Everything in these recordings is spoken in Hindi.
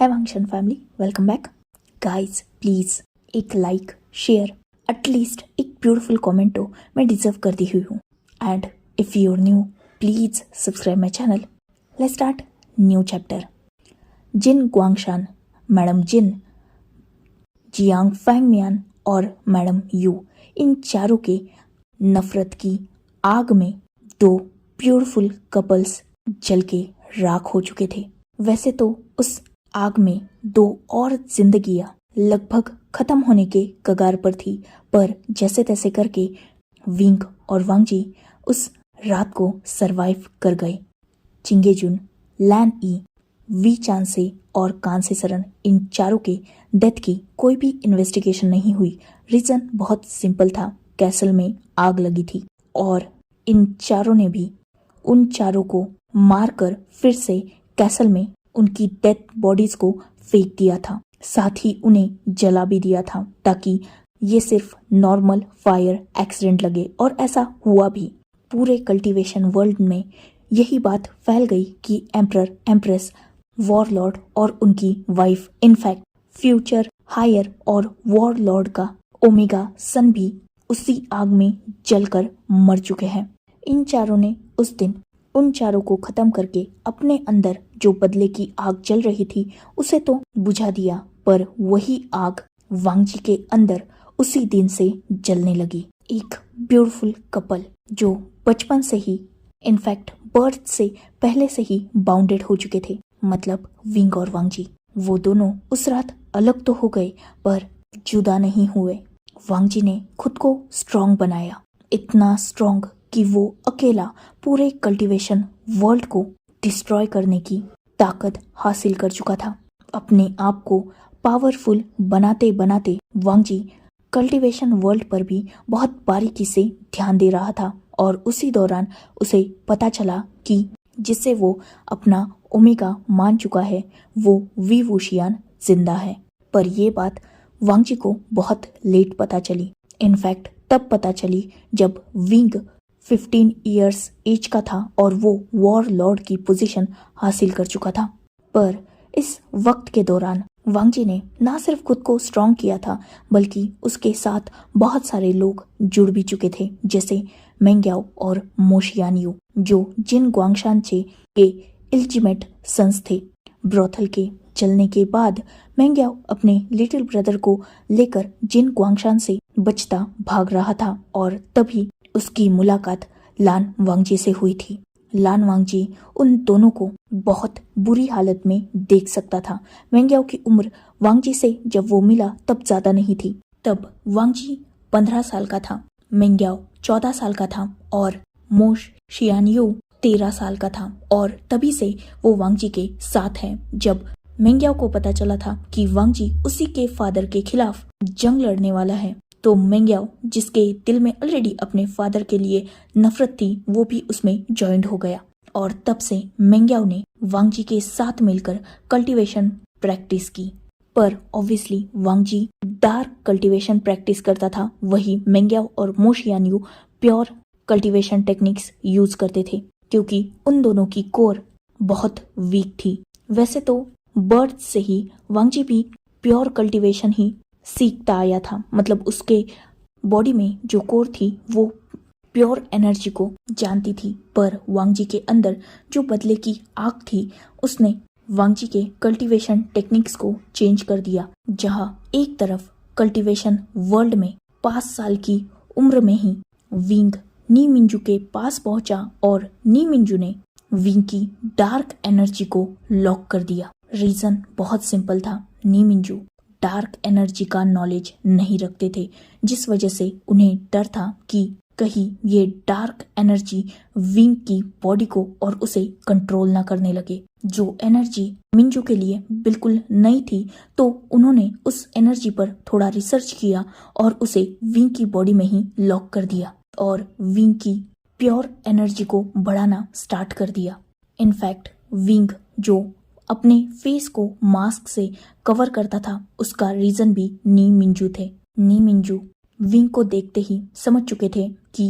है function family, welcome back guys. Please एक लाइक, शेयर, एटलीस्ट एक ब्यूटीफुल कमेंट तो मैं डिजर्व करती हुई हूँ। And if you are new, please subscribe my channel. Let's start new chapter. Jin Guangshan, madam Jin, Jiang Fengmian और मैडम यू, इन चारों के नफरत की आग में दो ब्यूटीफुल कपल्स जल के राख हो चुके थे। वैसे तो उस आग में दो और जिंदगियां लगभग खत्म होने के कगार पर थी, पर जैसे तैसे करके विंग और वांगजी उस रात को सरवाइव कर गए। चिंगेजुन, लैन ई, वी चांसे और कांसे सरन, इन चारों के डेथ की कोई भी इन्वेस्टिगेशन नहीं हुई। रीजन बहुत सिंपल था, कैसल में आग लगी थी और इन चारों ने भी उन चारों को मारकर फिर से कैसल में उनकी डेथ बॉडीज को फेंक दिया था। साथ ही उन्हें जला भी दिया था ताकि ये सिर्फ नॉर्मल फायर एक्सीडेंट लगे, और ऐसा हुआ भी। पूरे कल्टीवेशन वर्ल्ड में यही बात फैल गई कि एम्परर, एम्प्रेस, वॉरलॉर्ड और उनकी वाइफ, इनफैक्ट फ्यूचर हायर और वॉरलॉर्ड का ओमेगा सन भी उसी आग में जलकर मर चुके हैं। इन चारों ने उस दिन उन चारों को खत्म करके अपने अंदर जो बदले की आग जल रही थी उसे तो बुझा दिया, पर वही आग वांगजी के अंदर उसी दिन से जलने लगी। एक ब्यूटीफुल कपल जो बचपन से ही, इनफैक्ट बर्थ से पहले से ही बाउंडेड हो चुके थे, मतलब विंग और वांगजी, वो दोनों उस रात अलग तो हो गए पर जुदा नहीं हुए। वांगजी ने खुद को स्ट्रॉन्ग बनाया, इतना स्ट्रॉन्ग कि वो अकेला पूरे कल्टीवेशन वर्ल्ड को डिस्ट्रॉय करने की ताकत हासिल कर चुका था। अपने आप को पावरफुल बनाते बनाते वांगजी कल्टीवेशन वर्ल्ड पर भी बहुत बारीकी से ध्यान दे रहा था, और उसी दौरान उसे पता चला कि जिसे वो अपना ओमेगा मान चुका है वो वी वुशियान जिंदा है। पर ये बात वांगजी को बहुत लेट पता चली। इनफैक्ट तब पता चली जब विंग 15 इयर्स एज का था और वो वॉर लॉर्ड की पोजीशन हासिल कर चुका था। पर इस वक्त के दौरान वांगजी ने ना सिर्फ खुद को स्ट्रॉन्ग किया था, बल्कि उसके साथ बहुत सारे लोग जुड़ भी चुके थे, जैसे मेंग्याओ और मोशियानियो, जो जिन गुआंगशानचे के इल्जिमेट सन्स थे। ब्रोथल के चलने के बाद मेंग्याओ अपने लिटिल ब्रदर को लेकर जिन गुआंगशान से बचता भाग रहा था, और तभी उसकी मुलाकात लान वांगजी से हुई थी। लान वांगजी उन दोनों को बहुत बुरी हालत में देख सकता था। मेंग्याओ की उम्र वांगजी से जब वो मिला तब ज्यादा नहीं थी। तब वांगजी 15 साल का था, मेंग्याओ 14 साल का था और मोश शियानियो 13 साल का था, और तभी से वो वांगजी के साथ है। जब मेंग्याओ को पता चला था कि वांगजी उसी के फादर के खिलाफ जंग लड़ने वाला है, तो मेंग्याओ, जिसके दिल में ऑलरेडी अपने फादर के लिए नफरत थी, वो भी उसमें ज्वाइंट हो गया। और तब से मेंग्याओ ने वांगजी के साथ मिलकर कल्टीवेशन प्रैक्टिस की। पर ऑब्वियसली वांगजी डार्क कल्टीवेशन प्रैक्टिस करता था, वही मेंग्याओ और मोशियानियो प्योर कल्टीवेशन टेक्निक्स यूज करते थे, क्योंकि उन दोनों की कोर बहुत वीक थी। वैसे तो बर्थ से ही वांगजी भी प्योर कल्टीवेशन ही सीखता आया था, मतलब उसके बॉडी में जो कोर थी वो प्योर एनर्जी को जानती थी। पर वांगजी के अंदर जो बदले की आग थी उसने वांगजी के कल्टीवेशन टेक्निक्स को चेंज कर दिया। जहां एक तरफ कल्टीवेशन वर्ल्ड में 5 साल की उम्र में ही विंग नी मिंजू के पास पहुंचा और नी मिंजू ने विंग की डार्क एनर्जी को लॉक कर दिया। रीजन बहुत सिंपल था, नी मिंजू डार्क एनर्जी का नॉलेज नहीं रखते थे, जिस वजह से उन्हें डर था कि कहीं ये डार्क एनर्जी विंग की बॉडी को और उसे कंट्रोल ना करने लगे। जो एनर्जी मिंजू के लिए बिल्कुल नई थी, तो उन्होंने उस एनर्जी पर थोड़ा रिसर्च किया और उसे विंग की बॉडी में ही लॉक कर दिया और विंग की प्योर एनर्जी को बढ़ाना स्टार्ट कर दिया। इनफैक्ट विंग जो अपने फेस को मास्क से कवर करता था, उसका रीजन भी नी मिंजू थे। नी मिंजू विंग को देखते ही समझ चुके थे कि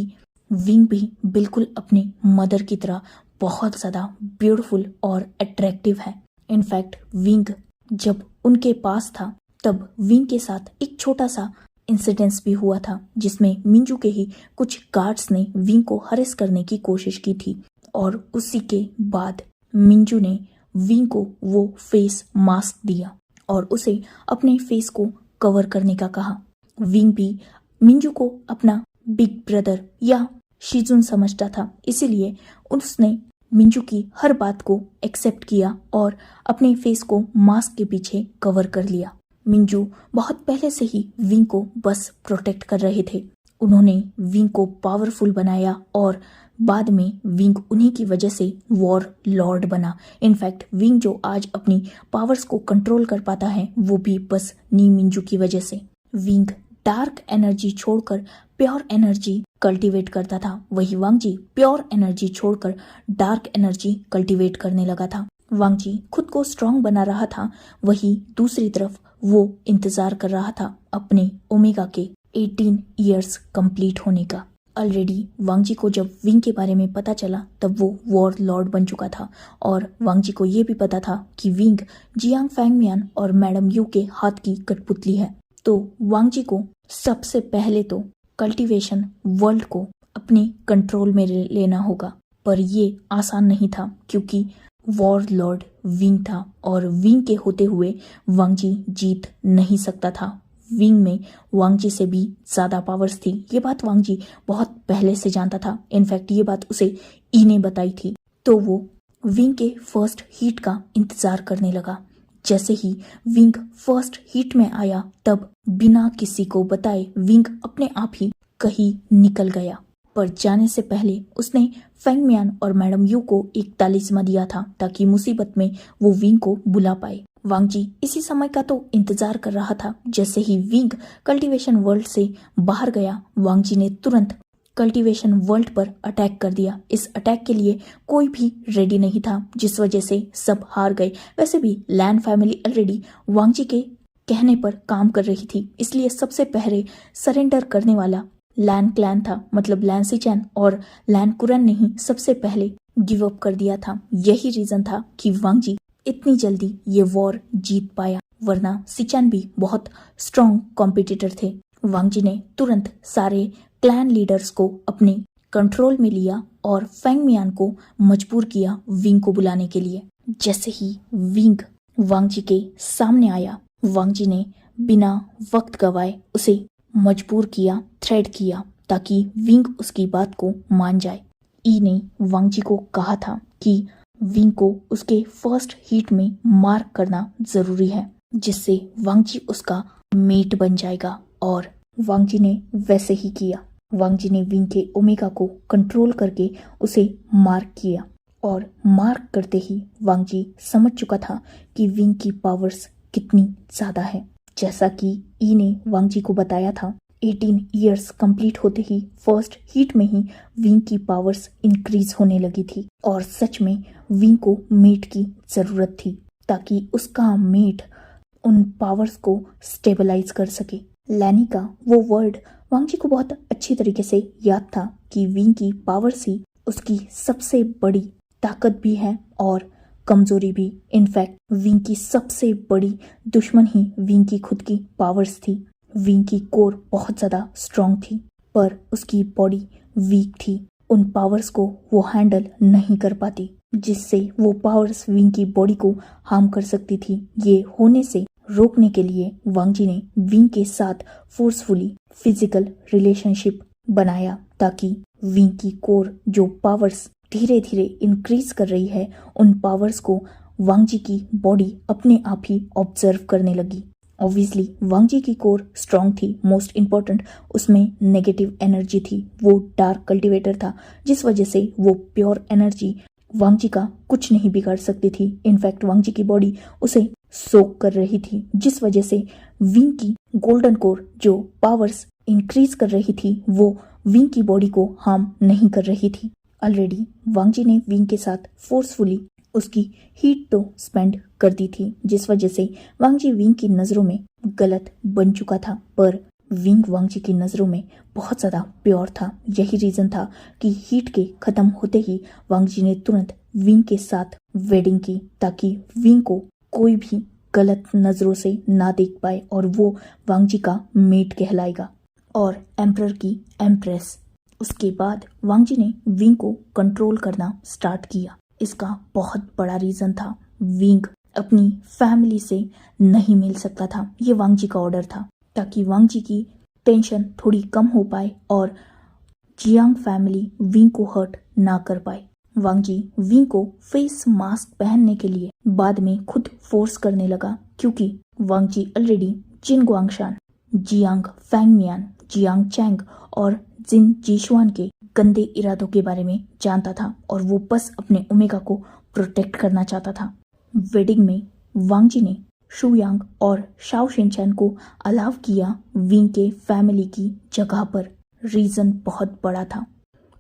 विंग भी बिल्कुल अपने मदर की तरह बहुत ज़्यादा ब्यूटीफुल और अट्रैक्टिव है। इनफैक्ट विंग जब उनके पास था तब विंग के साथ एक छोटा सा इंसिडेंस भी हुआ था जिसमें मिंजू के ही कुछ गार्ड्स ने विंग को हरेस करने की कोशिश की थी और उसी के बाद मिंजू ने विंग को वो फेस मास्क दिया और उसे अपने फेस को कवर करने का कहा। विंग भी मिंजू को अपना बिग ब्रदर या शिजुन समझता था, इसीलिए उसने मिंजू की हर बात को एक्सेप्ट किया और अपने फेस को मास्क के पीछे कवर कर लिया। मिंजू बहुत पहले से ही विंग को बस प्रोटेक्ट कर रहे थे। उन्होंने विंग को पावरफुल बनाया और बाद में विंग उन्हीं की वजह से वॉर लॉर्ड बना। इनफैक्ट विंग जो आज अपनी पावर्स को कंट्रोल कर पाता है वो भी बस नी मिंजू की वजह से। विंग डार्क एनर्जी छोड़कर प्योर एनर्जी कल्टीवेट करता था, वही वांगजी प्योर एनर्जी छोड़कर डार्क एनर्जी कल्टीवेट करने लगा था। वांगजी खुद को स्ट्रांग बना रहा था, वही दूसरी तरफ वो इंतजार कर रहा था अपने ओमेगा के 18 इयर्स कंप्लीट होने का। ऑलरेडी वांगजी को जब विंग के बारे में पता चला तब वो वॉर लॉर्ड बन चुका था और वांगजी को ये भी पता था कि विंग जियांग फैंगमियान और मैडम यू के हाथ की कठपुतली है। तो वांगजी को सबसे पहले तो कल्टीवेशन वर्ल्ड को अपने कंट्रोल में लेना होगा, पर ये आसान नहीं था क्योंकि वॉर लॉर्ड विंग था और विंग के होते हुए वांगजी जीत नहीं सकता था। विंग में वांगजी से भी ज्यादा पावर्स थी, ये बात वांगजी बहुत पहले से जानता था। इनफैक्ट ये बात उसे ई ने बताई थी। तो वो विंग के फर्स्ट हीट का इंतजार करने लगा। जैसे ही विंग फर्स्ट हीट में आया तब बिना किसी को बताए विंग अपने आप ही कहीं निकल गया, पर जाने से पहले उसने फैंगमियान और मैडम यू को एक तालिस्मा दिया था ताकि मुसीबत में वो विंग को बुला पाए। वांगजी इसी समय का तो इंतजार कर रहा था। जैसे ही विंग कल्टीवेशन वर्ल्ड से बाहर गया, वांगजी ने तुरंत कल्टीवेशन वर्ल्ड पर अटैक कर दिया। इस अटैक के लिए कोई भी रेडी नहीं था, जिस वजह से सब हार गए। वैसे भी लैन फैमिली ऑलरेडी वांगजी के कहने पर काम कर रही थी, इसलिए सबसे पहले सरेंडर करने वाला लैन क्लैन था, मतलब लैन सिचैन और लैन कुरन ने ही सबसे पहले गिव अप कर दिया था। यही रीजन था कि वांगजी इतनी जल्दी ये वॉर जीत पाया, वरना सिचैन भी बहुत स्ट्रॉन्ग कॉम्पिटिटर थे। वांगजी ने तुरंत सारे क्लैन लीडर्स को अपने कंट्रोल में लिया और फैंगमियान को मजबूर किया विंग को बुलाने के लिए। जैसे ही विंग वांगजी के सामने आया, वांगजी ने बिना वक्त गवाए उसे मजबूर किया, थ्रेड किया ताकि विंग उसकी बात को मान जाए। ई ने वांगजी को कहा था कि विंग को उसके फर्स्ट हीट में मार्क करना जरूरी है, जिससे वांगजी उसका मेट बन जाएगा और वांगजी ने वैसे ही किया। वांगजी ने विंग के ओमेगा को कंट्रोल करके उसे मार्क किया और मार्क करते ही वांगजी समझ चुका था कि विंग की पावर्स कितनी ज्यादा है। जैसा कि ई ने वांगजी को बताया था, 18 इयर्स कंप्लीट होते ही फर्स्ट हीट में ही विंग की पावर्स इंक्रीज होने लगी थी और सच में विंग को मेट की जरूरत थी ताकि उसका मेट उन पावर्स को स्टेबलाइज कर सके। लैनी का वो वर्ड वांगजी को बहुत अच्छी तरीके से याद था कि विंग की पावर्स ही उसकी सबसे बड़ी ताकत भी है और कमजोरी भी। इनफैक्ट विंग की सबसे बड़ी दुश्मन ही विंग की खुद की पावर्स थी। विंग की कोर बहुत ज्यादा स्ट्रांग थी पर उसकी बॉडी वीक थी। उन पावर्स को वो हैंडल नहीं कर पाती, जिससे वो पावर्स विंग की बॉडी को हार्म कर सकती थी। ये होने से रोकने के लिए वांगजी ने विंग के साथ फोर्सफुली फिजिकल रिलेशनशिप बनाया ताकि विंग की कोर जो पावर्स धीरे धीरे इंक्रीज कर रही है, उन पावर्स को वांगजी की बॉडी अपने आप ही ऑब्जर्व करने लगी। ऑब्वियसली वांगजी की कोर स्ट्रांग थी, मोस्ट इम्पोर्टेंट उसमें नेगेटिव एनर्जी थी। वो डार्क कल्टीवेटर था, जिस वजह से वो प्योर एनर्जी वांगजी का कुछ नहीं बिगाड़ सकती थी। इनफैक्ट वांगजी की बॉडी उसे सोक कर रही थी, जिस वजह से विंग की गोल्डन कोर जो पावर्स इंक्रीज कर रही थी वो विंग की बॉडी को हार्म नहीं कर रही थी। ऑलरेडी वांगजी ने विंग के साथ फोर्सफुली उसकी हीट तो स्पेंड कर दी थी, जिस वजह से वांगजी विंग की नजरों में गलत बन चुका था, पर विंग वांगजी की नजरों में बहुत ज्यादा प्योर था। यही रीजन था कि हीट के खत्म होते ही वांगजी ने तुरंत विंग के साथ वेडिंग की ताकि विंग को कोई भी गलत नज़रों से ना देख पाए और वो वांगजी का मेट कहलाएगा और एम्परर की एम्प्रेस। उसके बाद वांगजी ने विंग को कंट्रोल करना स्टार्ट किया। इसका बहुत बड़ा रीज़न था, विंग अपनी फैमिली से नहीं मिल सकता था। ये वांगजी का ऑर्डर था ताकि वांगजी की टेंशन थोड़ी कम हो पाए और जियांग फैमिली विंग को हर्ट ना कर पाए। वांगजी विंग को फेस मास्क पहनने के लिए बाद में खुद फोर्स करने लगा क्योंकि वांगजी ऑलरेडी जिन गुआंगशान, जियांग फैंगमियान, जियांग चैंग और जिन जीशुआन के गंदे इरादों के बारे में जानता था और वो बस अपने ओमेगा को प्रोटेक्ट करना चाहता था। वेडिंग में वांगजी ने शुयांग और शाओ शिनचैन को अलाउ किया विंग के फैमिली की जगह पर। रीजन बहुत बड़ा था।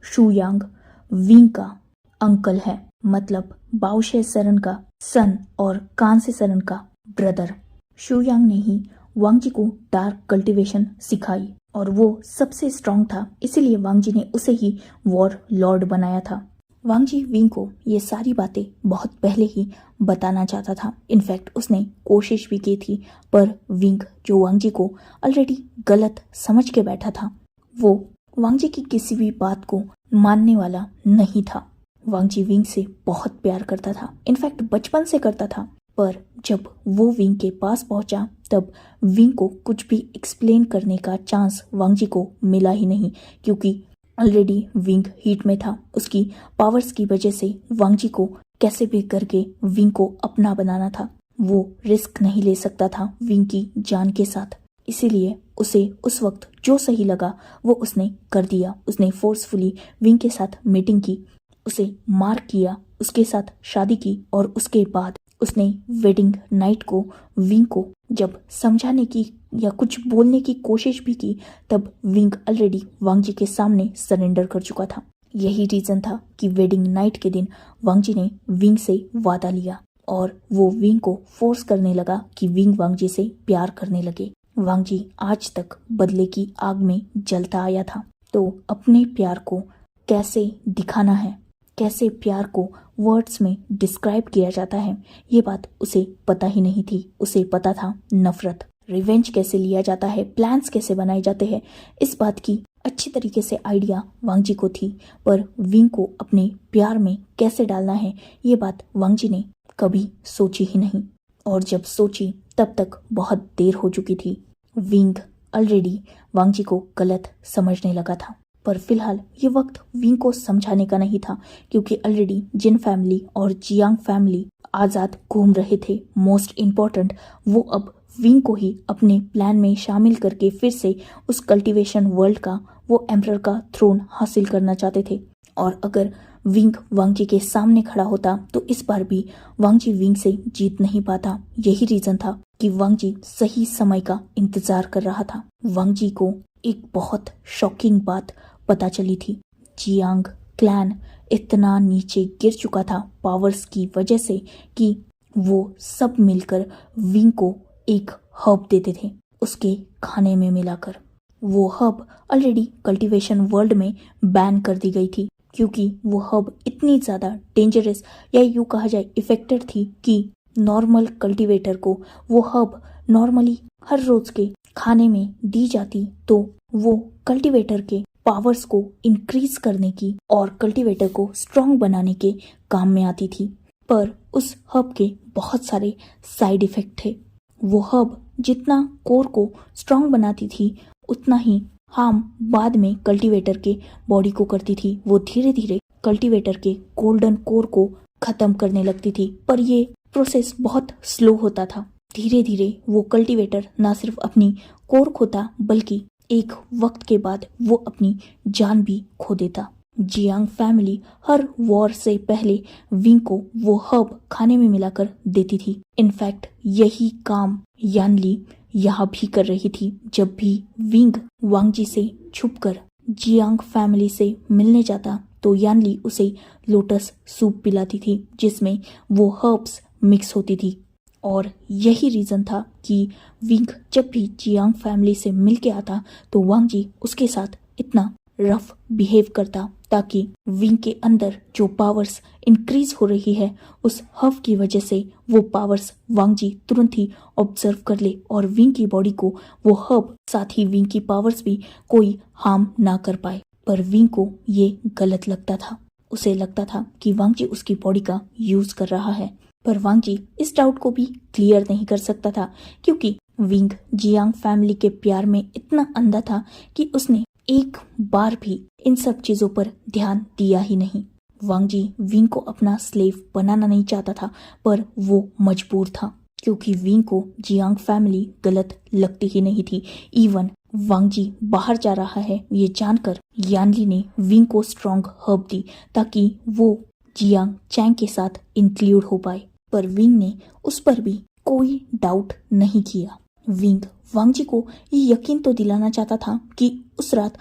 शुयांग विंग का अंकल है, मतलब बाओशे सरन का सन और कांसे सरन का ब्रदर। शुयांग ने ही वांगजी को डार्क कल्टीवेशन सिखाई और वो सबसे स्ट्रांग था, इसीलिए वांगजी ने उसे ही वॉर लॉर्ड बनाया था। वांगजी विंग को ये सारी बातें बहुत पहले ही बताना चाहता था। इनफैक्ट उसने कोशिश भी की थी, पर विंग जो वांगजी को ऑलरेडी गलत समझ के बैठा था, वो वांगजी की किसी भी बात को मानने वाला नहीं था। वांगजी विंग से बहुत प्यार करता था, इनफैक्ट बचपन से करता था, पर जब वो विंग के पास पहुंचा तब विंग को कुछ भी एक्सप्लेन करने का चांस वांगजी को मिला ही नहीं, क्योंकि ऑलरेडी विंग हीट में था। उसकी पावर्स की वजह से वांगजी को कैसे भी करके विंग को अपना बनाना था। वो रिस्क नहीं ले सकता था विंग की जान के साथ, इसीलिए उसे उस वक्त जो सही लगा वो उसने कर दिया। उसने फोर्सफुली विंग के साथ मीटिंग की, उसे मार किया, उसके साथ शादी की और उसके बाद उसने वेडिंग नाइट को विंग को जब समझाने की या कुछ बोलने की कोशिश भी की तब विंग ऑलरेडी वांगजी के सामने सरेंडर कर चुका था। यही रीजन था कि वेडिंग नाइट के दिन वांगजी ने विंग से वादा लिया और वो विंग को फोर्स करने लगा कि विंग वांगजी से प्यार करने लगे। वांगजी आज तक बदले की आग में जलता आया था, तो अपने प्यार को कैसे दिखाना है, कैसे प्यार को वर्ड्स में डिस्क्राइब किया जाता है, ये बात उसे पता ही नहीं थी। उसे पता था नफरत, रिवेंज कैसे लिया जाता है, प्लान्स कैसे बनाए जाते हैं, इस बात की अच्छी तरीके से आइडिया वांगजी को थी, पर विंग को अपने प्यार में कैसे डालना है ये बात वांगजी ने कभी सोची ही नहीं। और जब सोची तब तक बहुत देर हो चुकी थी। विंग ऑलरेडी वांगजी को गलत समझने लगा था, पर फिलहाल ये वक्त विंग को समझाने का नहीं था, क्योंकि ऑलरेडी जिन फैमिली और जियांग फैमिली आज़ाद घूम रहे थे। मोस्ट इम्पॉर्टेंट, वो अब विंग को ही अपने प्लान में शामिल करके फिर से उस कल्टीवेशन वर्ल्ड का, वो एम्परर का थ्रोन हासिल करना चाहते थे। और अगर विंग वांगजी के सामने खड़ा होता तो इस बार भी वांगजी विंग से जीत नहीं पाता। यही रीजन था कि वांगजी सही समय का इंतजार कर रहा था। वांगजी को एक बहुत शॉकिंग बात पता चली थी। जियांग क्लैन इतना नीचे गिर चुका था पावर्स की वजह से कि वो सब मिलकर विंग को एक हर्ब देते थे उसके खाने में मिलाकर। वो हर्ब ऑलरेडी कल्टीवेशन वर्ल्ड में बैन कर दी गई थी, क्योंकि वो हर्ब इतनी ज़्यादा डेंजरस या यूँ कहा जाए इफेक्टेड थी कि नॉर्मल कल्टीवेटर को वो हर्ब नॉर्मली हर रोज के खाने में दी जाती तो वो कल्टीवेटर के पावर्स को इंक्रीज करने की और कल्टीवेटर को स्ट्रॉन्ग बनाने के काम में आती थी। पर उस हर्ब के बहुत सारे साइड इफेक्ट थे। वो हर्ब जितना कोर को स्ट्रॉन्ग बनाती थी उतना ही हार्म बाद में कल्टीवेटर के बॉडी को करती थी। वो धीरे धीरे कल्टीवेटर के गोल्डन कोर को खत्म करने लगती थी, पर ये प्रोसेस बहुत स्लो होता था। धीरे धीरे वो कल्टीवेटर ना सिर्फ अपनी कोर खोता बल्कि एक वक्त के बाद वो अपनी जान भी खो देता। जियांग फैमिली हर वॉर से पहले विंग को वो हर्ब खाने में मिलाकर देती थी। इनफैक्ट यही काम यानली यहाँ भी कर रही थी। जब भी विंग वांगजी से छुपकर जियांग फैमिली से मिलने जाता तो यानली उसे लोटस सूप पिलाती थी जिसमें वो हर्ब्स मिक्स होती थी। और यही रीज़न था कि विंग जब भी जियांग फैमिली से मिल के आता तो वांगजी उसके साथ इतना रफ बिहेव करता ताकि विंग के अंदर जो पावर्स इंक्रीज हो रही है उस हव की वजह से वो पावर्स वांगजी तुरंत ही ऑब्जर्व कर ले और विंग की बॉडी को वो हब साथ ही विंग की पावर्स भी कोई हार्म ना कर पाए। पर विंग को ये गलत लगता था। उसे लगता था कि वांगजी उसकी बॉडी का यूज कर रहा है, पर वांगजी इस डाउट को भी क्लियर नहीं कर सकता था क्योंकि विंग जियांग फैमिली के प्यार में इतना अंधा था कि उसने एक बार भी इन सब चीजों पर ध्यान दिया ही नहीं। वांगजी विंग को अपना स्लेव बनाना नहीं चाहता था, पर वो मजबूर था क्योंकि विंग को जियांग फैमिली गलत लगती ही नहीं थी। इवन वांगजी बाहर जा रहा है ये जानकर यानली ने विंग को स्ट्रॉन्ग हर्ब दी ताकि वो जियांग चैंग के साथ इंक्लूड हो पाए, पर विंग ने उस पर भी कोई डाउट नहीं किया। विंग वांगजी को ये यकीन तो दिलाना चाहता था कि उस रात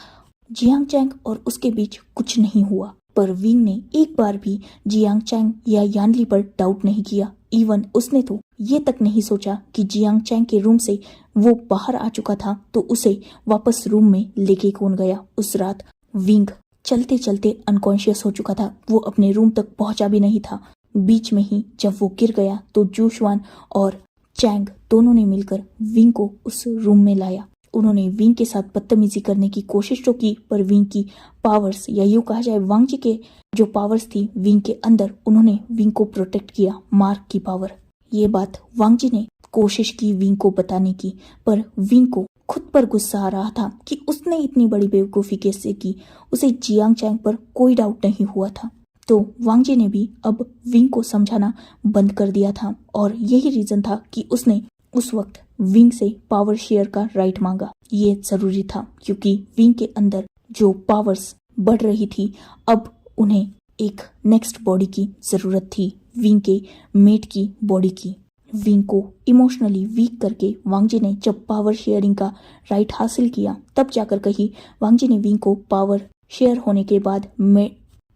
जियांग चैंग और उसके बीच कुछ नहीं हुआ, पर विंग ने एक बार भी जियांग चैंग या यानली पर डाउट नहीं किया। इवन उसने तो ये तक नहीं सोचा कि जियांग चैंग के रूम से वो बाहर आ चुका था तो उसे वापस रूम में लेके कौन गया। उस रात विंग चलते चलते अनकॉन्शियस हो चुका था, वो अपने रूम तक पहुंचा भी नहीं था। बीच में ही जब वो गिर गया तो जूशवान और चैंग दोनों ने मिलकर विंग को उस रूम में लाया। उन्होंने विंग के साथ बदतमीजी करने की कोशिश तो की, पर विंग की पावर्स या यूं कहा जाए वांगजी के जो पावर्स थी विंग के अंदर, उन्होंने विंग को प्रोटेक्ट किया। मार्क की पावर, ये बात वांगजी ने कोशिश की विंग को बताने की, पर विंग को खुद पर गुस्सा आ रहा था कि उसने इतनी बड़ी बेवकूफी कैसे की। उसे जियांग चैंग पर कोई डाउट नहीं हुआ था। तो वांगजी ने भी अब विंग को समझाना बंद कर दिया था और यही रीजन था कि उसने उस वक्त विंग से पावर शेयर का राइट मांगा। ये जरूरी था क्योंकि विंग के अंदर जो पावर्स बढ़ रही थी अब उन्हें एक नेक्स्ट बॉडी की जरूरत थी, विंग के मेट की बॉडी की। विंग को इमोशनली वीक करके वांगजी ने जब पावर शेयरिंग का राइट हासिल किया तब जाकर कहीं वांगजी ने विंग को पावर शेयर होने के बाद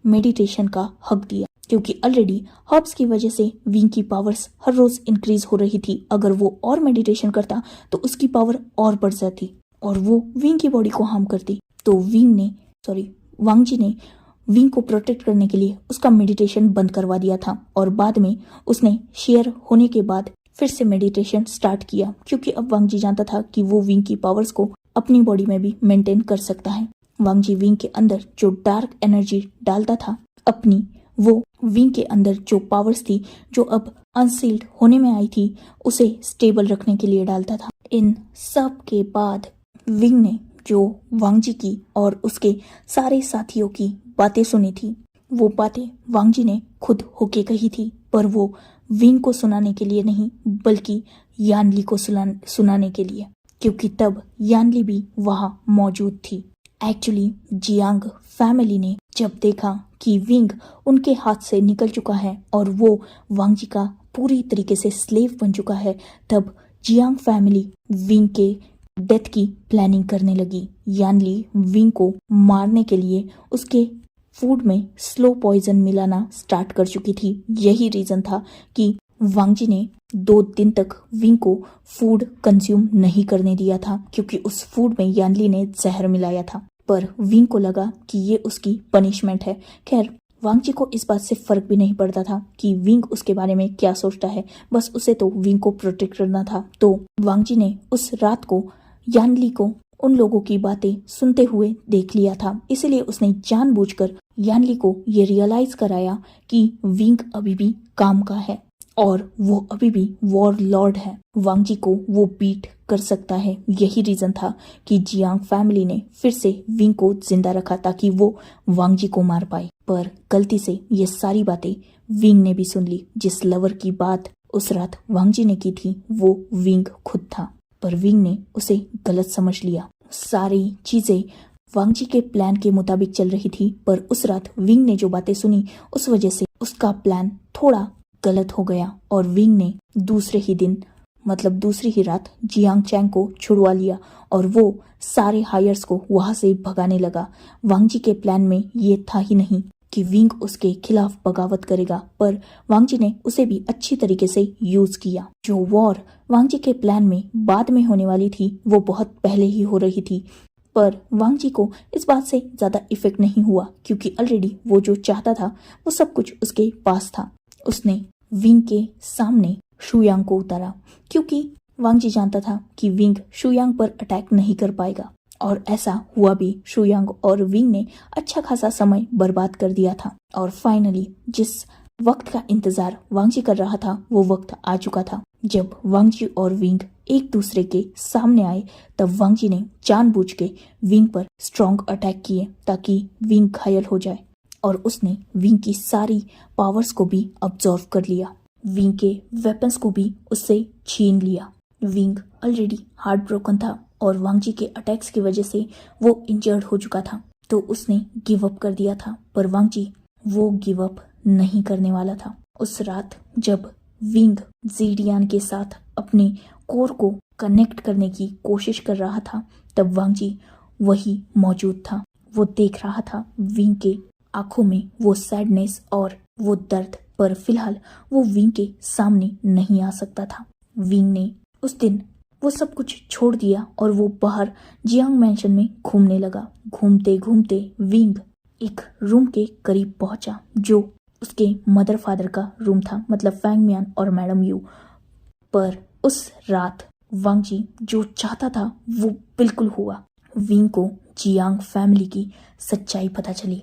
मेडिटेशन का हक दिया, क्योंकि ऑलरेडी हर्ब्स की वजह से विंग की पावर्स हर रोज इंक्रीज हो रही थी। अगर वो और मेडिटेशन करता तो उसकी पावर और बढ़ जाती और वो विंग की बॉडी को हार्म करती। तो वांगजी ने विंग को प्रोटेक्ट करने के लिए उसका मेडिटेशन बंद करवा दिया था और बाद में उसने शेयर होने के बाद फिर से मेडिटेशन स्टार्ट किया, क्योंकि अब वांगजी जानता था कि वो विंग की पावर्स को अपनी बॉडी में भी मेंटेन कर सकता है। वांगजी विंग के अंदर जो डार्क एनर्जी डालता था अपनी, वो विंग के अंदर जो पावर्स थी जो अब अनसील्ड होने में आई थी उसे स्टेबल रखने के लिए डालता था। इन सब के बाद विंग ने जो वांगजी की और उसके सारे साथियों की बातें सुनी थी, वो बातें वांगजी ने खुद होके कही थी, पर वो विंग को सुनाने के लिए नहीं बल्कि यानली को सुनाने के लिए, क्योंकि तब यानली भी वहां मौजूद थी। एक्चुअली जियांग फैमिली ने जब देखा कि विंग उनके हाथ से निकल चुका है और वो वांगजी का पूरी तरीके से स्लेव बन चुका है, तब जियांग फैमिली विंग के डेथ की प्लानिंग करने लगी। यानली विंग को मारने के लिए उसके फूड में स्लो पॉइजन मिलाना स्टार्ट कर चुकी थी। यही रीजन था कि वांगजी ने 2 दिन तक विंग को फूड कंज्यूम नहीं करने दिया था, क्योंकि उस फूड में यानली ने जहर मिलाया था। पर विंग को लगा कि ये उसकी पनिशमेंट है। खैर वांगजी को इस बात से फर्क भी नहीं पड़ता था कि विंग उसके बारे में क्या सोचता है, बस उसे तो विंग को प्रोटेक्ट करना था। तो वांगजी ने उस रात को यानली को उन लोगों की बातें सुनते हुए देख लिया था, इसलिए उसने जानबूझकर यानली को ये रियलाइज कराया कि विंग अभी भी काम का है और वो अभी भी वॉर लॉर्ड है। वांगजी को वो बीट कर सकता है। यही रीजन था कि जियांग फैमिली ने फिर से विंग को जिंदा रखा ताकि वो वांगजी को मार पाए। पर गलती से ये सारी बातें विंग ने भी सुन ली। जिस लवर की बात उस रात वांगजी ने की थी वो विंग खुद था, पर विंग ने उसे गलत समझ लिया। सारी चीजें वांगजी के प्लान के मुताबिक चल रही थी, पर उस रात विंग ने जो बातें सुनी उस वजह से उसका प्लान थोड़ा गलत हो गया और विंग ने दूसरे ही रात जियांग चैंग को छुड़वा लिया और वो सारे हायर्स को वहां से भगाने लगा। वांगजी के प्लान में ये था ही नहीं कि विंग उसके खिलाफ बगावत करेगा, पर वांगजी ने उसे भी अच्छी तरीके से यूज किया। जो वॉर वांगजी के प्लान में बाद में होने वाली थी वो बहुत पहले ही हो रही थी, पर वांग जी को इस बात से ज्यादा इफेक्ट नहीं हुआ क्योंकि ऑलरेडी वो जो चाहता था वो सब कुछ उसके पास था। उसने विंग के सामने शुयांग को उतारा क्योंकि वांग जी जानता था कि विंग शुयांग पर अटैक नहीं कर पाएगा, और ऐसा हुआ भी। शुयांग और विंग ने अच्छा खासा समय बर्बाद कर दिया था और फाइनली जिस वक्त का इंतजार वांग जी कर रहा था वो वक्त आ चुका था। जब वांग जी और विंग एक दूसरे के सामने आए तब वांग जी ने जानबूझ के विंग पर स्ट्रॉन्ग अटैक किए ताकि विंग घायल हो जाए, और उसने विंग की सारी पावर्स को भी अब्जॉर्व कर लिया, विंग के वेपन्स को भी उससे छीन लिया। विंग ऑलरेडी हार्ट ब्रोकन था और वांग जी के अटैक्स की वजह से वो इंजर्ड हो चुका था, तो उसने गिव अप कर दिया था। पर वांग जी वो गिव अप नहीं करने वाला था। उस रात जब विंग जीडियान के साथ अपने कोर को कनेक्ट करने की कोशिश कर रहा था तब वांग जी वही मौजूद था। वो देख रहा था विंग के आंखों में वो सैडनेस और वो दर्द, पर फिलहाल वो विंग के सामने नहीं आ सकता था। विंग ने उस दिन वो सब कुछ छोड़ दिया और वो बाहर जियांग मैंशन में घूमने लगा। घूमते घूमते विंग एक रूम के करीब पहुंचा जो उसके मदर फादर का रूम था, मतलब फैंग मियान और मैडम यू। पर उस रात वांग जी जो चाहता था वो बिल्कुल हुआ। विंग को जियांग फैमिली की सच्चाई पता चली।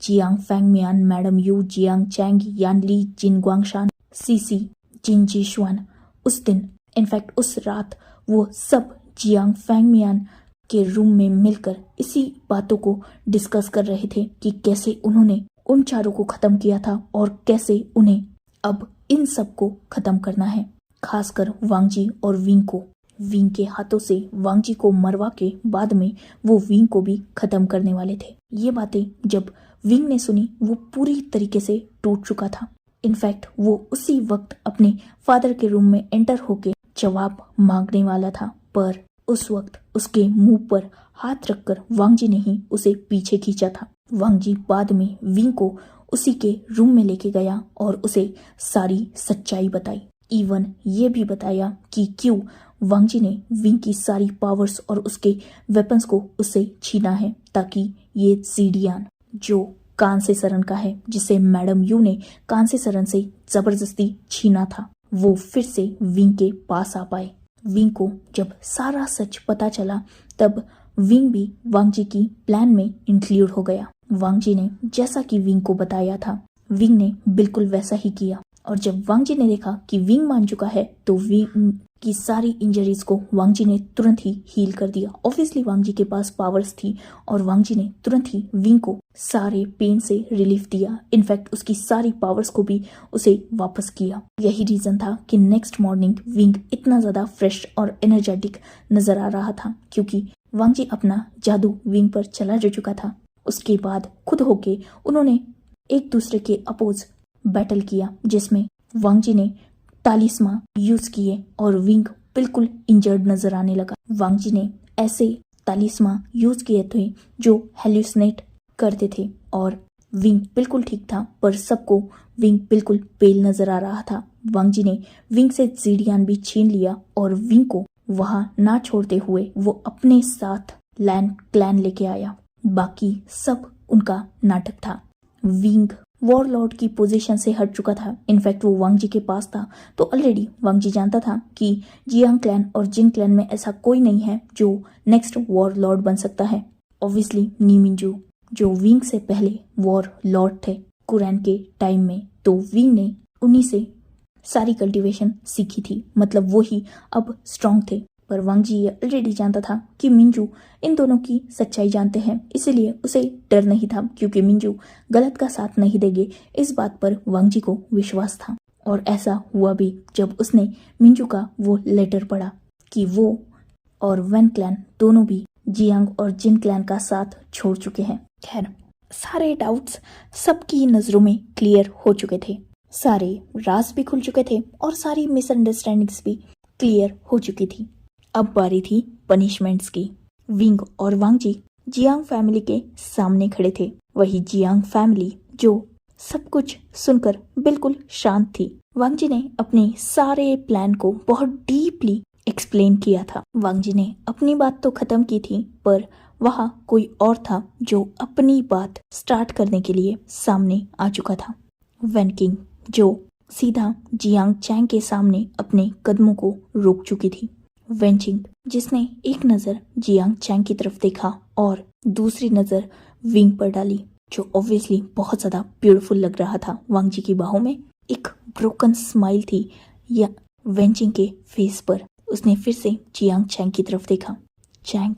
Jiang Fengmian, madam Yu, Jiang Cheng, Yanli, जिन ग्वांगशान, सीसी, जिन जीशुआन, उस दिन इनफैक्ट उस रात वो सब जियांग फैंग मियान के रूम में मिलकर इसी बातों को डिस्कस कर रहे थे कि कैसे उन्होंने उन चारों को खत्म किया था और कैसे उन्हें अब इन सब को खत्म करना है, खासकर वांग जी और विंग को। विंग के हाथों से वांग जी को मरवा के बाद में वो विंग को भी खत्म करने वाले थे। ये बातें जब विंग ने सुनी वो पूरी तरीके से टूट चुका था। इनफैक्ट वो उसी वक्त अपने फादर के रूम में एंटर होके जवाब मांगने वाला था, पर उस वक्त उसके मुंह पर हाथ रखकर वांग जी ने ही उसे पीछे खींचा था। वांग जी बाद में विंग को उसी के रूम में लेके गया और उसे सारी सच्चाई बताई। इवन ये भी बताया कि क्यों वांग जी ने विंग की सारी पावर्स और उसके वेपन्स को उससे छीना है, ताकि ये जीडियान जो कान से सरन का है, जिसे मैडम यू ने कान से सरन से जबरदस्ती छीना था, वो फिर से विंग के पास आ पाए। विंग को जब सारा सच पता चला तब विंग भी वांग जी की प्लान में इंक्लूड हो गया। वांग जी ने जैसा कि विंग को बताया था विंग ने बिल्कुल वैसा ही किया, और जब वांग जी ने देखा कि विंग मान चुका है तो विंग की सारी इंजरीज को वांग जी ने तुरंत ही हील कर दिया। ऑब्वियसली वांग जी के पास पावर्स थी और वांग जी ने तुरंत ही विंग को सारे पेन से रिलीफ दिया। इनफैक्ट उसकी सारी पावर्स को भी उसे वापस किया। यही रीजन था कि नेक्स्ट मॉर्निंग विंग इतना ज्यादा फ्रेश और एनर्जेटिक नजर आ रहा था, क्योंकि वांग जी अपना जादू विंग पर चला जा चुका था। उसके बाद खुद होके उन्होंने एक दूसरे के अपोज बैटल किया, जिसमें वांग जी ने तालिस्मा यूज किए और विंग बिल्कुल इंजर्ड नजर आने लगा। वांग जी ने ऐसे तालिस्मा यूज किए थे जो हेल्यूसिनेट करते थे और विंग बिल्कुल ठीक था, पर सबको विंग बिल्कुल पेल नजर आ रहा था। वांग जी ने विंग से जीडियान भी छीन लिया और विंग को वहां ना छोड़ते हुए वो अपने साथ लैन क्लैन लेके आया। बाकी सब उनका नाटक था। विंग वॉरलॉर्ड की पोजीशन से हट चुका था। इनफैक्ट वो वांग जी के पास था, तो ऑलरेडी वांग जी जानता था कि जियांग क्लैन और जिन क्लैन में ऐसा कोई नहीं है जो नेक्स्ट वॉरलॉर्ड बन सकता है। ऑब्वियसली नी मिंजू जो विंग से पहले वॉर लॉर्ड थे कुरैन के टाइम में, तो विंग ने उन्हीं से सारी कल्टीवेशन सीखी थी, मतलब वो ही अब स्ट्रांग थे। पर वांग जी ये ऑलरेडी जानता था कि मिंजू इन दोनों की सच्चाई जानते हैं, इसीलिए उसे डर नहीं था, क्योंकि मिंजू गलत का साथ नहीं देंगे इस बात पर वांग जी को विश्वास था। और ऐसा हुआ भी जब उसने मिंजू का वो लेटर पढ़ा कि वो और वैन क्लैन दोनों भी जियांग और जिन क्लैन का साथ छोड़ चुके हैं। खैर, सारे डाउट्स सबकी नजरों में क्लियर हो चुके थे, सारे राज भी खुल चुके थे और सारी मिसअंडरस्टैंडिंग्स भी क्लियर हो चुकी थी। अब बारी थी पनिशमेंट्स की। विंग और वांग जी जियांग फैमिली के सामने खड़े थे, वही जियांग फैमिली जो सब कुछ सुनकर बिल्कुल शांत थी। वांग जी ने अपने सारे प्लान को बहुत डीपली एक्सप्लेन किया था। वांग जी ने अपनी बात तो खत्म की थी, पर वहाँ कोई और था जो अपनी बात स्टार्ट करने के लिए सामने आ चुका था। वैन किंग जो सीधा जियांग चैंग के सामने अपने कदमों को रोक चुकी थी। वेंचिंग जिसने एक नज़र जियांग चैंग की तरफ देखा और दूसरी नज़र विंग पर डाली, जो ऑब्वियसली बहुत ज़्यादा ब्यूटीफुल लग रहा था। वांग जी की बाहों में एक ब्रोकन स्माइल थी या वेंचिंग के फेस पर। उसने फिर से जियांग चैंग की तरफ देखा। चैंग,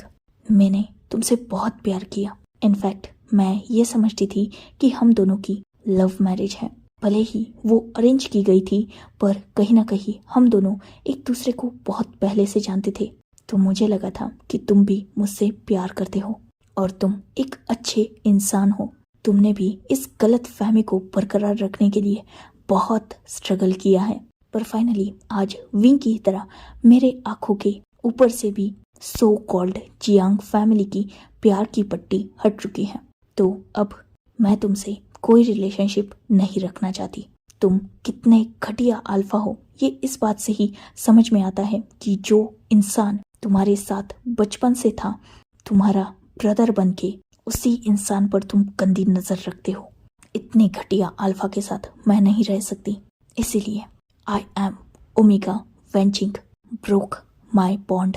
मैंने तुमसे बहुत प्यार किया। इनफैक्ट मैं ये समझती थी कि हम दोनों की लव मैरिज है। भले ही वो अरेंज की गई थी, पर कहीं ना कहीं हम दोनों एक दूसरे को बहुत पहले से जानते थे। तो मुझे लगा था कि तुम भी मुझसे प्यार करते हो और तुम एक अच्छे इंसान हो। तुमने भी इस गलत फहमी को बरकरार रखने के लिए बहुत स्ट्रगल किया है, पर फाइनली आज विंग की तरह मेरे आंखों के ऊपर से भी सो कॉल्ड जियांग फैमिली की प्यार की पट्टी हट चुकी है। तो अब मैं तुमसे कोई रिलेशनशिप नहीं रखना चाहती। तुम कितने घटिया अल्फा हो, ये इस बात से ही समझ में आता है कि जो इंसान तुम्हारे साथ बचपन से था, तुम्हारा ब्रदर बनके, उसी इंसान पर तुम गंदी नजर रखते हो। इतने घटिया अल्फा के साथ मैं नहीं रह सकती। इसीलिए I am omega Wenching broke my bond.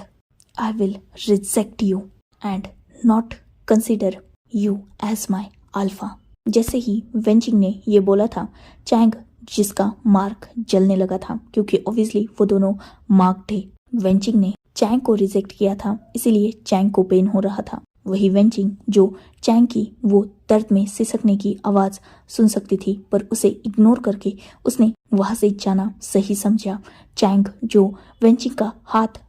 I will reject you and not consider you as my alpha. जैसे ही वेंचिंग ने ये बोला था, चैंग जिसका मार्क जलने लगा था, क्योंकि ऑब्वियसली वो दोनों मार्क थे। वेंचिंग ने चैंग को रिजेक्ट किया था, इसीलिए चैंग को पेन हो रहा था। वही वेंचिंग जो चैंग की वो दर्द में सिसकने की आवाज सुन सकती थी, पर उसे इग्नोर करके उसने वहां से जाना सही समझा। चैंग जो वेंचिंग का हाथ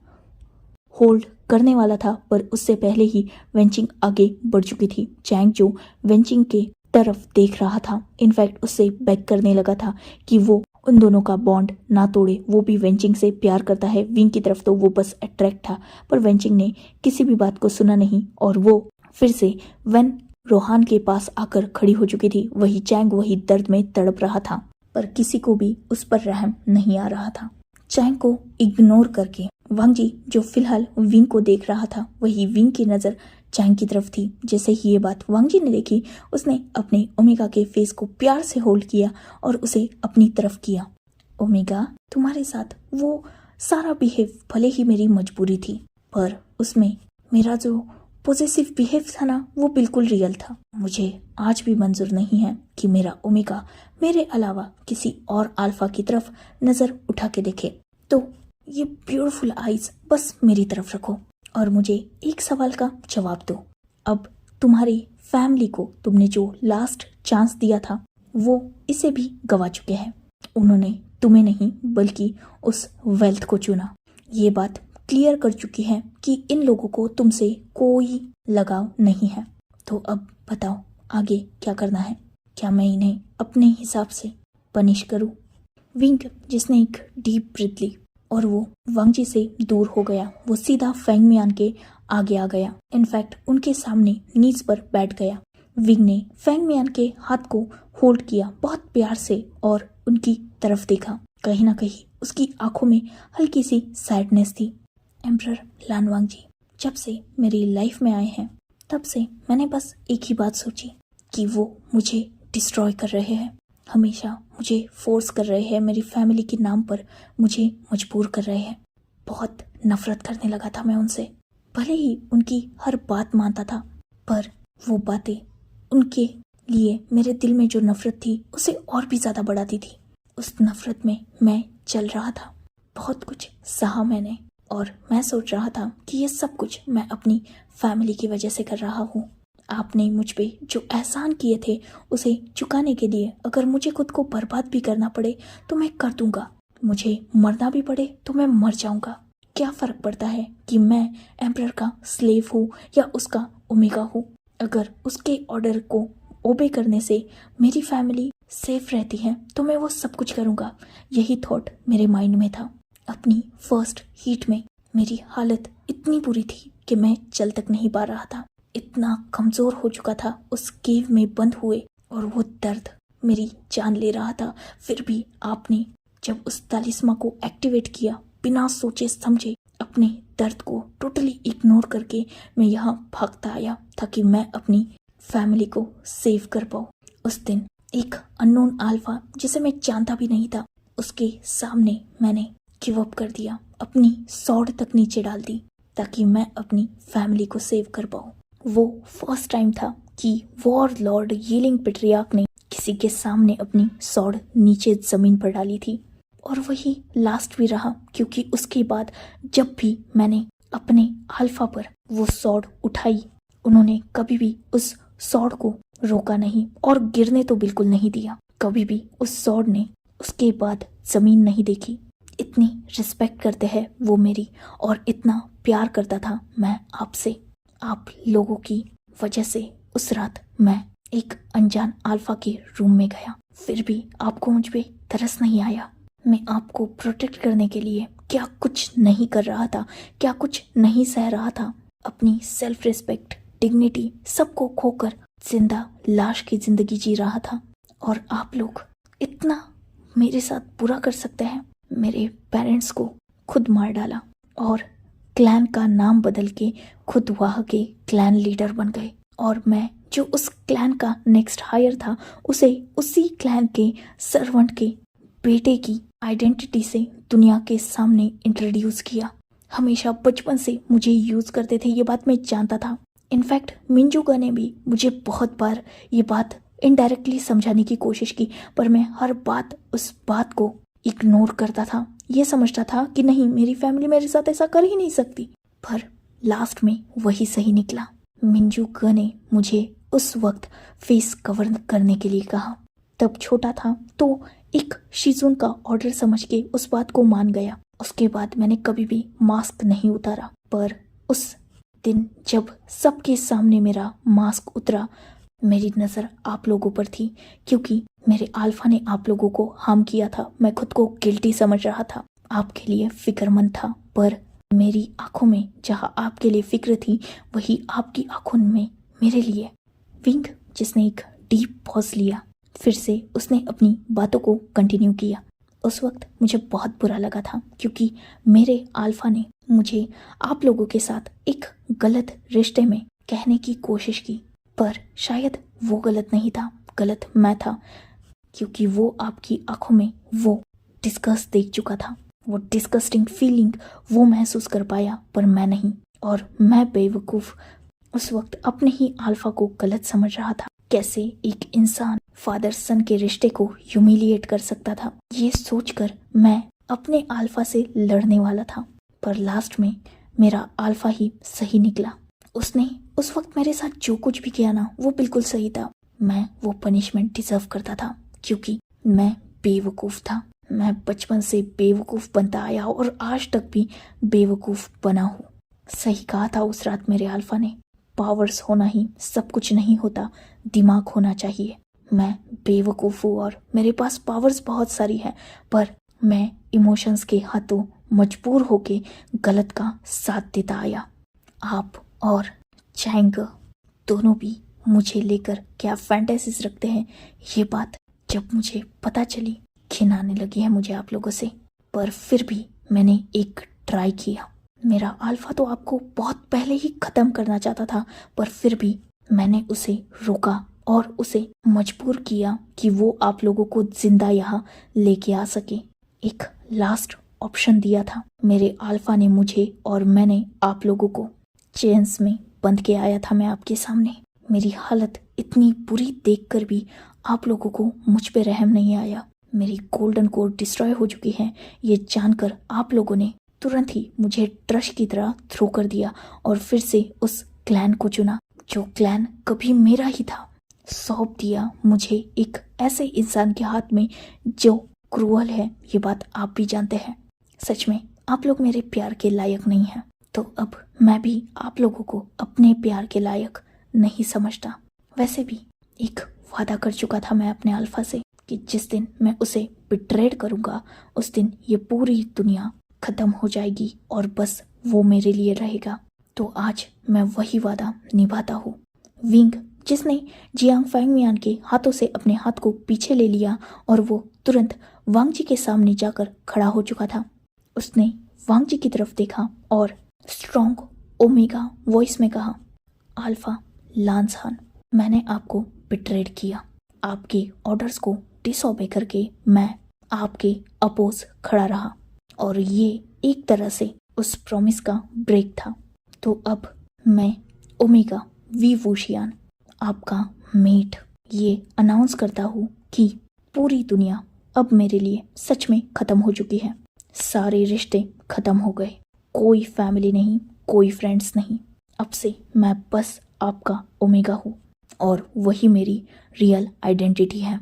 होल्ड करने वाला था, पर उससे पहले ही वेंचिंग आगे बढ़ चुकी थी। चैंग जो वेंचिंग के तरफ देख रहा था, इनफैक्ट उससे बेग करने लगा था कि वो उन दोनों का बॉन्ड ना तोड़े। वो भी वेंचिंग से प्यार करता है। विंग की तरफ तो वो बस अट्रैक्ट था, पर वेंचिंग ने किसी भी बात को सुना नहीं और वो फिर से वेन रोहान के पास आकर खड़ी हो चुकी थी। वही चैंग वही दर्द में तड़प रहा था, पर किसी को भी उस पर रहम नहीं आ रहा था। चैंग को इग्नोर करके वांग जी जो फिलहाल विंग को देख रहा था, वही विंग की नजर चैंग की तरफ थी। जैसे ही ये बात वांग जी ने देखी, उसने अपने ओमेगा के फेस को प्यार से होल्ड किया और उसे अपनी तरफ किया। ओमेगा, तुम्हारे साथ वो सारा बिहेव भले ही मेरी मजबूरी थी, पर उसमें मेरा जो पॉजिटिव बिहेव था ना, वो बिल्कुल रियल था। मुझे आज भी मंजूर नहीं है कि मेरा ओमेगा मेरे अलावा किसी और अल्फा की तरफ नजर उठा के देखे। तो ये ब्यूटीफुल आईज बस मेरी तरफ रखो और मुझे एक सवाल का जवाब दो। अब तुम्हारी फैमिली को तुमने जो लास्ट चांस दिया था, वो इसे भी गवा चुके हैं। उन्होंने तुम्हें नहीं बल्कि उस वेल्थ को चुना। ये बात क्लियर कर चुकी है कि इन लोगों को तुमसे कोई लगाव नहीं है। तो अब बताओ आगे क्या करना है? क्या मैं इन्हें अपने हिसाब से पनिश करूं? विंग जिसने एक डीप ब्रीथ ली और वो वांग जी से दूर हो गया। वो सीधा फेंग मियान के आगे आ गया। इनफैक्ट उनके सामने नीज पर बैठ गया। विंग ने फेंग मियान के हाथ को होल्ड किया बहुत प्यार से और उनकी तरफ देखा। कहीं ना कहीं उसकी आंखों में हल्की सी सैडनेस थी। एम्परर लानवांग जी, जब से मेरी लाइफ में आए हैं, तब से मैंने बस एक ही बात सोची कि वो मुझे डिस्ट्रॉय कर रहे हैं। हमेशा मुझे फोर्स कर रहे हैं, मेरी फैमिली के नाम पर मुझे मजबूर कर रहे हैं। बहुत नफरत करने लगा था मैं उनसे। भले ही उनकी हर बात मानता था, पर वो बातें उनके लिए मेरे दिल में जो नफरत थी उसे और भी ज्यादा बढ़ाती थी। उस नफरत में मैं चल रहा था। बहुत कुछ सहा मैंने और मैं सोच रहा था कि ये सब कुछ मैं अपनी फैमिली की वजह से कर रहा हूँ। आपने मुझ पे जो एहसान किए थे उसे चुकाने के लिए अगर मुझे खुद को बर्बाद भी करना पड़े तो मैं कर दूंगा। मुझे मरना भी पड़े तो मैं मर जाऊंगा। क्या फर्क पड़ता है कि मैं एम्परर का स्लेव हूँ या उसका ओमेगा हूँ? अगर उसके ऑर्डर को ओबे करने से मेरी फैमिली सेफ रहती है तो मैं वो सब कुछ करूंगा। यही थॉट मेरे माइंड में था। अपनी फर्स्ट हीट में मेरी हालत इतनी बुरी थी कि मैं चल तक नहीं पा रहा था। इतना कमजोर हो चुका था उस केव में बंद हुए और वो दर्द मेरी जान ले रहा था। फिर भी आपने जब उस तालिस्मा को एक्टिवेट किया, बिना सोचे समझे अपने दर्द को टोटली इग्नोर करके मैं यहाँ भागता आया ताकि मैं अपनी फैमिली को सेव कर पाऊँ। उस दिन एक अननोन अल्फा जिसे मैं जानता भी नहीं था, उसके सामने मैंने गिव अप कर दिया, अपनी सॉर्ड तक नीचे डाल दी ताकि मैं अपनी फैमिली को सेव कर पाऊँ। वो फर्स्ट टाइम था कि वॉर लॉर्ड यीलिंग पेट्रियार्क ने किसी के सामने अपनी सॉर्ड नीचे जमीन पर डाली थी, और वही लास्ट भी रहा, क्योंकि उसके बाद जब भी मैंने अपने अल्फा पर वो सॉर्ड उठाई, उन्होंने कभी भी उस सॉर्ड को रोका नहीं और गिरने तो बिल्कुल नहीं दिया। कभी भी उस सॉर्ड ने उसके बाद जमीन नहीं देखी। इतनी रिस्पेक्ट करते हैं वो मेरी, और इतना प्यार करता था मैं आपसे। आप लोगों की वजह से उस रात मैं एक अनजान अल्फा के रूम में गया, फिर भी आपको मुझ पे तरस नहीं आया। मैं आपको प्रोटेक्ट करने के लिए क्या कुछ नहीं कर रहा था, क्या कुछ नहीं सह रहा था। अपनी सेल्फ रिस्पेक्ट, डिग्निटी सबको खोकर जिंदा लाश की जिंदगी जी रहा था, और आप लोग इतना मेरे साथ बुरा कर सकते हैं। मेरे पेरेंट्स को खुद मार डाला और क्लैन का नाम बदल के खुद वहाँ के क्लैन लीडर बन गए, और मैं जो उस क्लैन का नेक्स्ट हायर था, उसे उसी क्लैन के सर्वेंट के बेटे की आइडेंटिटी से दुनिया के सामने इंट्रोड्यूस किया। हमेशा बचपन से मुझे यूज करते थे, ये बात मैं जानता था। इनफैक्ट मिंजुगा ने भी मुझे बहुत बार ये बात इनडायरेक्टली समझाने की कोशिश की, पर मैं हर बात उस बात को इग्नोर करता था। ये समझता था कि नहीं, मेरी फैमिली मेरे साथ ऐसा कर ही नहीं सकती। पर लास्ट में वही सही निकला। मिंजुगा ने मुझे उस वक्त फेस कवर करने के लिए कहा। तब छोटा था तो एक शिजुन का ऑर्डर समझ के उस बात को मान गया। उसके बाद मैंने कभी भी मास्क नहीं उतारा, पर उस दिन जब सबके सामने मेरा मास्क उतरा, मेरी नज़र आप लोगों पर थी, क्योंकि मेरे अल्फा ने आप लोगों को हार्म किया था। मैं खुद को गिल्टी समझ रहा था, आपके लिए फिक्रमंद था, पर मेरी आंखों में जहाँ आपके लिए फिक्र थी, वही आपकी आंखों में मेरे लिए। विंग, जिसने एक डीप पॉज लिया, फिर से उसने अपनी बातों को कंटिन्यू किया। उस वक्त मुझे बहुत बुरा लगा था, क्योंकि मेरे अल्फा ने मुझे आप लोगों के साथ एक गलत रिश्ते में कहने की कोशिश की, पर शायद वो गलत नहीं था, गलत मैं था, क्योंकि वो आपकी आंखों में वो डिस्गस्ट देख चुका था। वो डिस्गस्टिंग फीलिंग वो महसूस कर पाया, पर मैं नहीं। और मैं बेवकूफ़ उस वक्त अपने ही अल्फा को गलत समझ रहा था। कैसे एक इंसान फादर सन के रिश्ते को ह्यूमिलिएट कर सकता था, ये सोचकर मैं अपने अल्फा से लड़ने वाला था। पर लास्ट में मेरा अल्फा ही सही निकला। उसने उस वक्त मेरे साथ जो कुछ भी किया ना, वो बिल्कुल सही था। मैं वो पनिशमेंट डिजर्व करता था, क्योंकि मैं बेवकूफ़ था। मैं बचपन से बेवकूफ़ बनता आया और आज तक भी बेवकूफ़ बना हूँ। सही कहा था उस रात मेरे अल्फा ने, पावर्स होना ही सब कुछ नहीं होता, दिमाग होना चाहिए। मैं बेवकूफ़ हूँ और मेरे पास पावर्स बहुत सारी है, पर मैं इमोशंस के हाथों मजबूर होके गलत का साथ देता आया। आप और चैंग दोनों भी मुझे लेकर क्या फैंटेसीज रखते हैं, ये बात जब मुझे पता चली, घिन आने लगी है मुझे आप लोगों से। पर फिर भी मैंने एक ट्राई किया। मेरा अल्फा तो आपको बहुत पहले ही ख़त्म करना चाहता था, पर फिर भी मैंने उसे रोका और उसे मजबूर किया कि वो आप लोगों को जिंदा यहाँ लेके आ सके। एक लास्ट ऑप्शन दिया था मेरे अल्फा ने मुझे, और मैंने आप लोगों को चेन्स में बंद के आया था मैं आपके सामने। मेरी हालत इतनी बुरी देखकर भी आप लोगों को मुझ पे रहम नहीं आया। मेरी गोल्डन कोर डिस्ट्रॉय हो चुकी है, ये जानकर आप लोगों ने तुरंत ही मुझे ट्रश की तरह थ्रो कर दिया और फिर से उस क्लैन को चुना जो क्लैन कभी मेरा ही था। सौंप दिया मुझे एक ऐसे इंसान के हाथ में जो क्रूअल है, ये बात आप भी जानते हैं। सच में आप लोग मेरे प्यार के लायक नहीं हैं, तो अब मैं भी आप लोगों को अपने प्यार के लायक नहीं समझता। वैसे भी एक वादा कर चुका था मैं अपने अल्फा से कि जिस दिन मैं उसे बिट्रेड करूंगा, उस दिन ये पूरी दुनिया खत्म हो जाएगी और बस वो मेरे लिए रहेगा। तो आज मैं वही वादा निभाता हूँ। विंग, जिसने जियांग फैंगमियान के हाथों से अपने हाथ को पीछे ले लिया और वो तुरंत वांग जी के सामने जाकर खड़ा हो चुका था, उसने वांग जी की तरफ देखा और स्ट्रॉन्ग ओमेगा वॉइस में कहा, अल्फा लांसहान, मैंने आपको बिट्रेड किया। आपके ऑर्डर्स को डिसओबे करके मैं आपके अपोज खड़ा रहा और ये एक तरह से उस प्रॉमिस का ब्रेक था। तो अब मैं ओमेगा वी वूशियान, आपका मेट, ये अनाउंस करता हूँ कि पूरी दुनिया अब मेरे लिए सच में ख़त्म हो चुकी है। सारे रिश्ते ख़त्म हो गए, कोई फैमिली नहीं, कोई फ्रेंड्स नहीं। अब से मैं बस आपका ओमेगा हूँ और वही मेरी रियल आइडेंटिटी है।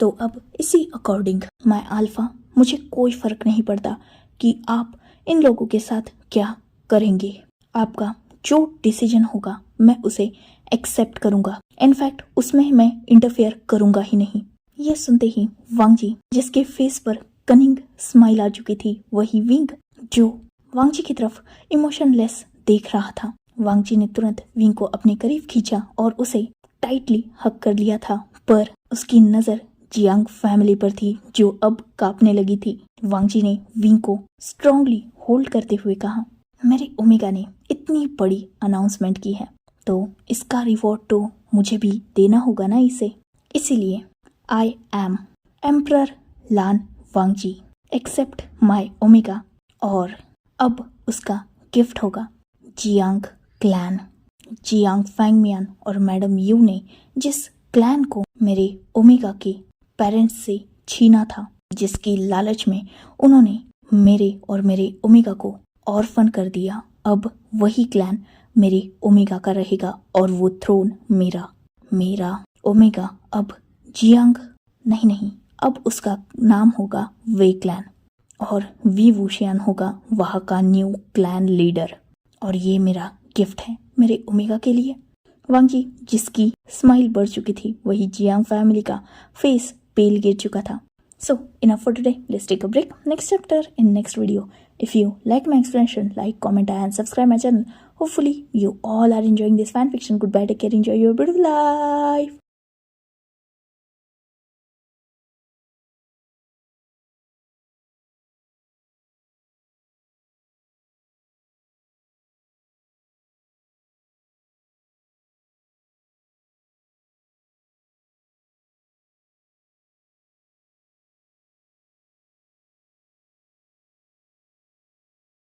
तो अब इसी अकॉर्डिंग मैं अल्फा, मुझे कोई फ़र्क नहीं पड़ता कि आप इन लोगों के साथ क्या करेंगे। आपका जो डिसीजन होगा मैं उसे एक्सेप्ट करूँगा। इनफैक्ट उसमें मैं इंटरफेयर करूँगा ही नहीं। यह सुनते ही वांग जी, जिसके फेस पर कनिंग स्माइल आ चुकी थी, वही विंग जो वांग जी की तरफ इमोशनलेस देख रहा था। वांग जी ने तुरंत विंग को अपने करीब खींचा और उसे टाइटली हक कर लिया था, पर उसकी नज़र जियांग फैमिली पर थी जो अब कांपने लगी थी। वांग जी ने विंग को स्ट्रांगली होल्ड करते हुए कहा, मेरे ओमेगा ने इतनी बड़ी अनाउंसमेंट की है तो इसका रिवॉर्ड तो मुझे भी देना होगा ना इसे। इसीलिए I am emperor Lan Wangji, accept my omega. और अब उसका गिफ्ट होगा जियांग क्लैन। जियांग फैंगमियान और मैडम यू ने जिस क्लैन को मेरे ओमेगा के पेरेंट्स से छीना था, जिसकी लालच में उन्होंने मेरे और मेरे ओमेगा को ऑर्फन कर दिया, अब वही क्लैन मेरे ओमेगा का रहेगा और वो थ्रोन मेरा ओमेगा अब जियांग नहीं, अब उसका नाम होगा वे क्लैन और वी वूशियान होगा वहाँ का न्यू क्लैन लीडर। और ये मेरा गिफ्ट है मेरे ओमेगा के लिए। वांग जी, जिसकी स्माइल बढ़ चुकी थी, वही जियांग फैमिली का फेस पेल गिर चुका था। So enough for today. Let's take a break. Next chapter in next video. If you like my explanation, like, comment and subscribe my channel. Hopefully you all are enjoying this fan fiction. Goodbye, take care, enjoy your beautiful life.